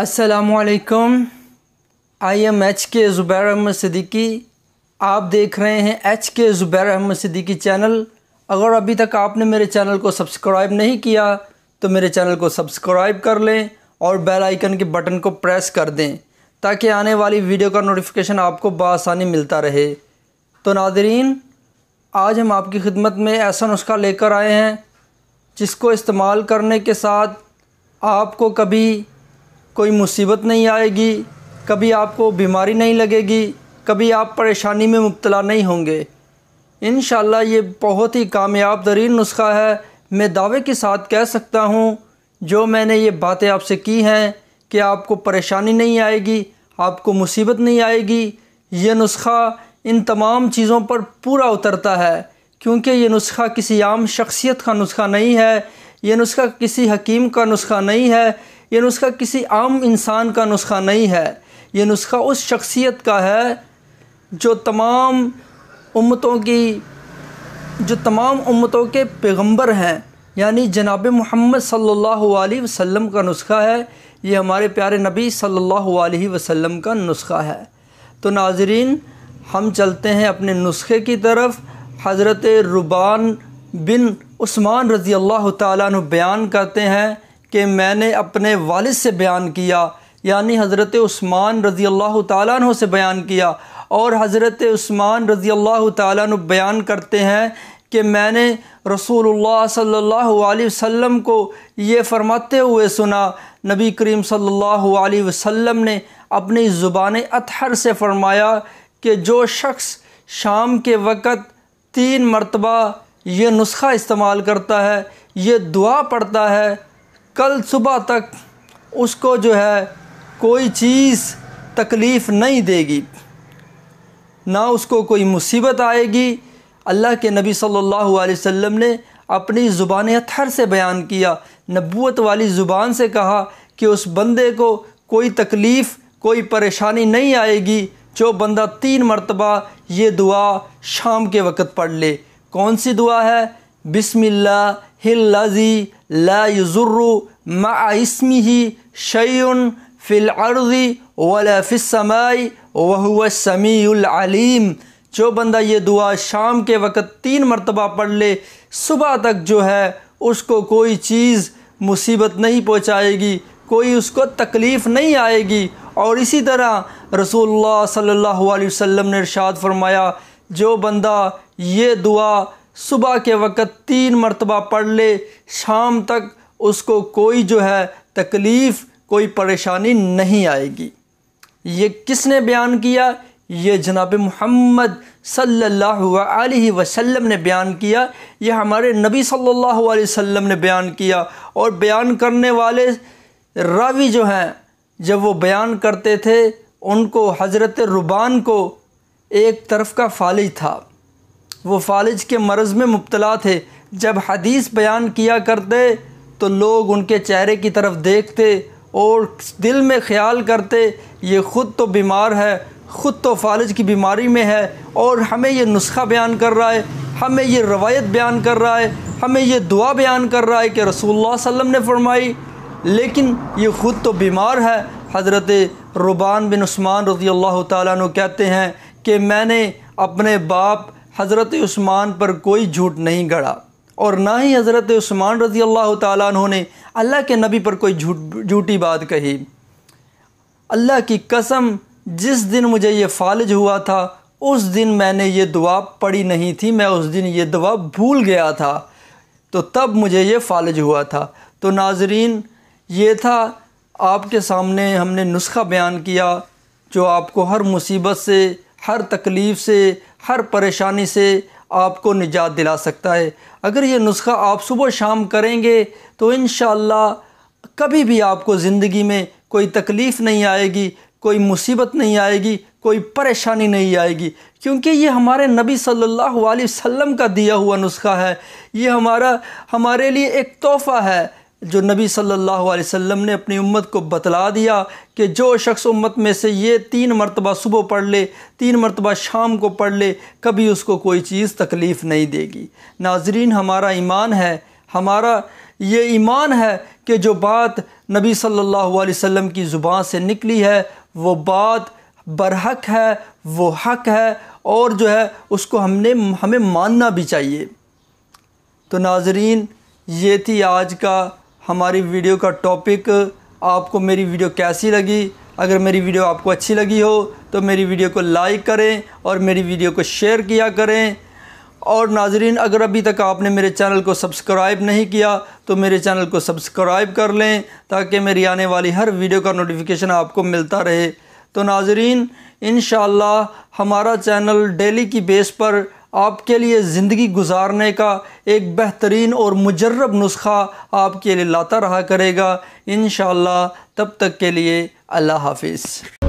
अस्सलामुअलैकुम। I am H के ज़ुबैर अहमद सिद्दीकी। आप देख रहे हैं एच के ज़ुबैर अहमद सिद्दीकी चैनल। अगर अभी तक आपने मेरे चैनल को सब्सक्राइब नहीं किया तो मेरे चैनल को सब्सक्राइब कर लें और बेल आइकन के बटन को प्रेस कर दें ताकि आने वाली वीडियो का नोटिफिकेशन आपको बआसानी मिलता रहे। तो नाज़रीन, आज हम आपकी खिदमत में ऐसा नुस्खा लेकर आए हैं जिसको इस्तेमाल करने के साथ आपको कभी कोई मुसीबत नहीं आएगी, कभी आपको बीमारी नहीं लगेगी, कभी आप परेशानी में मुब्तला नहीं होंगे। इंशाअल्लाह ये बहुत ही कामयाब तरीन नुस्खा है। मैं दावे के साथ कह सकता हूँ जो मैंने ये बातें आपसे की हैं कि आपको परेशानी नहीं आएगी, आपको मुसीबत नहीं आएगी। ये नुस्खा इन तमाम चीज़ों पर पूरा उतरता है क्योंकि ये नुस्खा किसी आम शख्सियत का नुस्खा नहीं है, ये नुस्खा किसी हकीम का नुस्खा नहीं है, ये नुस्खा किसी आम इंसान का नुस्खा नहीं है। ये नुस्खा उस शख्सियत का है जो तमाम उम्मतों के पैगंबर हैं, यानी जनाब मोहम्मद सल्लल्लाहु अलैहि वसल्लम का नुस्खा है। ये हमारे प्यारे नबी सल्लल्लाहु अलैहि वसल्लम का नुस्खा है। तो नाज़रीन, हम चलते हैं अपने नुस्खे की तरफ। हज़रत रुबान बिन उस्मान रज़ी अल्लाह ताला अन्हु बयान करते हैं कि मैंने अपने वालिद से बयान किया, यानी हज़रत उस्मान रज़ी अल्लाह ताला अन्हु से बयान किया। और हज़रत उस्मान रज़ी अल्लाह ताला अन्हु बयान करते हैं कि मैंने रसूलुल्लाह सल्लल्लाहु अलैहि वसल्लम को ये फरमाते हुए सुना। नबी करीम सल्लल्लाहु अलैहि वसल्लम ने अपनी ज़ुबान अतहर से फ़रमाया कि जो शख्स शाम के वक़्त 3 मरतबा ये नुस्खा इस्तेमाल करता है, ये दुआ पढ़ता है, कल सुबह तक उसको जो है कोई चीज़ तकलीफ़ नहीं देगी, ना उसको कोई मुसीबत आएगी। अल्लाह के नबी सल्लल्लाहु अलैहि वसल्लम ने अपनी ज़ुबान अतहर से बयान किया, नबूवत वाली ज़ुबान से कहा कि उस बंदे को कोई तकलीफ़, कोई परेशानी नहीं आएगी जो बंदा 3 मरतबा ये दुआ शाम के वक़्त पढ़ ले। कौन सी दुआ है? बिस्मिल्लाहिल्लज़ी ला युज़ुर्रु मअ इस्मिही शैउन फ़िल अर्ज़ि वला फ़िस समाई व हुवस समीउल अलीम। जो बंदा ये दुआ शाम के वक़्त 3 मरतबा पढ़ ले, सुबह तक जो है उसको कोई चीज़ मुसीबत नहीं पहुँचाएगी, कोई उसको तकलीफ़ नहीं आएगी। और इसी तरह रसूलुल्लाह सल्लल्लाहु अलैहि वसल्लम ने इरशाद फरमाया, जो बंदा ये दुआ सुबह के वक़्त 3 मरतबा पढ़ ले, शाम तक उसको कोई जो है तकलीफ़, कोई परेशानी नहीं आएगी। ये किसने बयान किया? ये जनाब मोहम्मद सल्लल्लाहु अलैहि वसल्लम ने बयान किया। ये हमारे नबी सल्लल्लाहु अलैहि वसल्लम ने बयान किया। और बयान करने वाले रावी जो हैं, जब वो बयान करते थे उनको, हज़रत रुबान को एक तरफ का फालिज था, वो फालिज के मरज़ में मुब्तला थे। जब हदीस बयान किया करते तो लोग उनके चेहरे की तरफ देखते और दिल में ख़्याल करते ये ख़ुद तो बीमार है, ख़ुद तो फालिज की बीमारी में है और हमें ये नुस्खा बयान कर रहा है, हमें ये रवायत बयान कर रहा है, हमें ये दुआ बयान कर रहा है कि रसूलुल्लाह सल्लल्लाहु अलैहि वसल्लम ने फ़रमाई, लेकिन ये ख़ुद तो बीमार है। हज़रत रुबान बिन उस्मान रज़ी अल्लाह ताला अन्हु कहते हैं कि मैंने अपने बाप हज़रत उस्मान पर कोई झूठ नहीं गढ़ा और ना ही हज़रत उस्मान रज़ी अल्लाह ताला अन्हु ने अल्लाह के नबी पर कोई झूठी बात कही। अल्लाह की कसम, जिस दिन मुझे ये फालिज हुआ था उस दिन मैंने ये दुआ पढ़ी नहीं थी, मैं उस दिन ये दुआ भूल गया था, तो तब मुझे ये फालिज हुआ था। तो नाज़रीन, ये था आपके सामने हमने नुस्खा बयान किया जो आपको हर मुसीबत से, हर तकलीफ़ से, हर परेशानी से आपको निजात दिला सकता है। अगर ये नुस्खा आप सुबह शाम करेंगे तो इंशाअल्लाह कभी भी आपको ज़िंदगी में कोई तकलीफ़ नहीं आएगी, कोई मुसीबत नहीं आएगी, कोई परेशानी नहीं आएगी, क्योंकि ये हमारे नबी सल्लल्लाहु अलैहि वसल्लम का दिया हुआ नुस्खा है। ये हमारे लिए एक तोहफ़ा है जो नबी सल्लल्लाहु अलैहि वसल्लम ने अपनी उम्मत को बतला दिया कि जो शख्स उम्मत में से ये 3 मरतबा सुबह पढ़ ले, 3 मरतबा शाम को पढ़ ले, कभी उसको कोई चीज़ तकलीफ़ नहीं देगी। नाज़रीन, हमारा ईमान है, हमारा ये ईमान है कि जो बात नबी सल्लल्लाहु अलैहि वसल्लम की ज़ुबान से निकली है वो बात बरहक है, वो हक है, और जो है उसको हमें मानना भी चाहिए। तो नाज़रीन, ये थी आज का हमारी वीडियो का टॉपिक। आपको मेरी वीडियो कैसी लगी? अगर मेरी वीडियो आपको अच्छी लगी हो तो मेरी वीडियो को लाइक करें और मेरी वीडियो को शेयर किया करें। और नाज़रीन, अगर अभी तक आपने मेरे चैनल को सब्सक्राइब नहीं किया तो मेरे चैनल को सब्सक्राइब कर लें ताकि मेरी आने वाली हर वीडियो का नोटिफिकेशन आपको मिलता रहे। तो नाज़रीन, इंशाअल्लाह हमारा चैनल डेली की बेस पर आपके लिए ज़िंदगी गुजारने का एक बेहतरीन और मुजर्रब नुस्खा आपके लिए लाता रहा करेगा इंशाअल्लाह। तब तक के लिए अल्लाह हाफिज़।